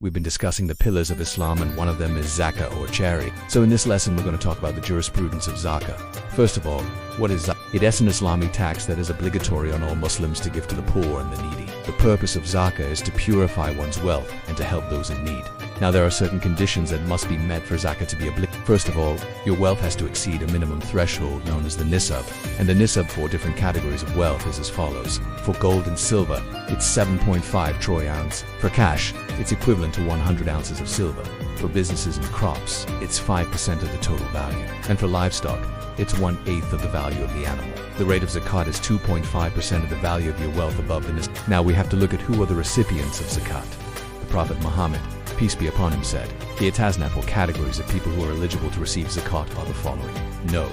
We've been discussing the pillars of Islam, and one of them is zakah or charity. So in this lesson we're going to talk about the jurisprudence of zakah. First of all, what is zakah? It is an Islamic tax that is obligatory on all Muslims to give to the poor and the needy. The purpose of zakah is to purify one's wealth and to help those in need. Now there are certain conditions that must be met for zakah to be obligatory. First of all, your wealth has to exceed a minimum threshold known as the nisab, and the nisab for different categories of wealth is as follows. For gold and silver, it's 7.5 troy ounce. For cash, it's equivalent to 100 ounces of silver. For businesses and crops, it's 5% of the total value. And for livestock, it's 1/8 of the value of the animal. The rate of zakat is 2.5% of the value of your wealth above the nisab. Now we have to look at who are the recipients of zakat. The Prophet Muhammad, peace be upon him, said, the Asnaf or categories of people who are eligible to receive zakat are the following. No.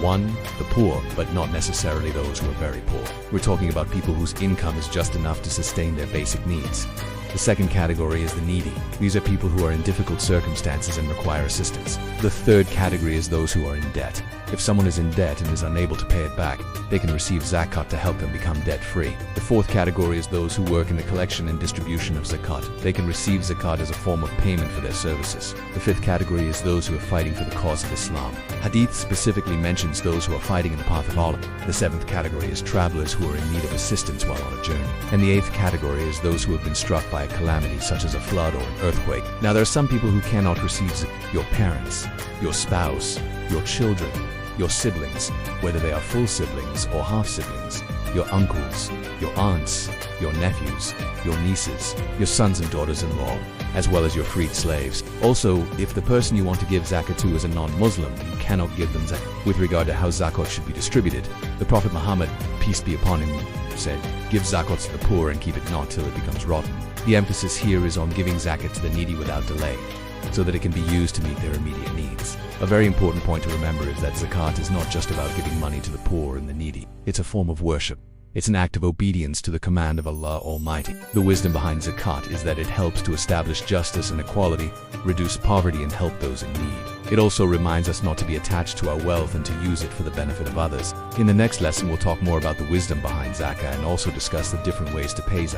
1. The poor, but not necessarily those who are very poor. We're talking about people whose income is just enough to sustain their basic needs. The second category is the needy. These are people who are in difficult circumstances and require assistance. The third category is those who are in debt. If someone is in debt and is unable to pay it back, they can receive zakat to help them become debt-free. The fourth category is those who work in the collection and distribution of zakat. They can receive zakat as a form of payment for their services. The fifth category is those who are fighting for the cause of Islam. Hadith specifically mentions those who are fighting in the path of Allah. The seventh category is travelers who are in need of assistance while on a journey. And the eighth category is those who have been struck by a calamity such as a flood or an earthquake. Now there are some people who cannot receive zakat. Your parents, your spouse, your children, your siblings, whether they are full siblings or half siblings, your uncles, your aunts, your nephews, your nieces, your sons and daughters-in-law, as well as your freed slaves. Also, if the person you want to give zakat to is a non-Muslim, you cannot give them zakat. With regard to how zakat should be distributed, the Prophet Muhammad, peace be upon him, said, give zakat to the poor and keep it not till it becomes rotten. The emphasis here is on giving zakat to the needy without delay, so that it can be used to meet their immediate needs. A very important point to remember is that zakat is not just about giving money to the poor and the needy. It's a form of worship. It's an act of obedience to the command of Allah Almighty. The wisdom behind zakat is that it helps to establish justice and equality, reduce poverty, and help those in need. It also reminds us not to be attached to our wealth and to use it for the benefit of others. In the next lesson, we'll talk more about the wisdom behind zakah and also discuss the different ways to pay zakah.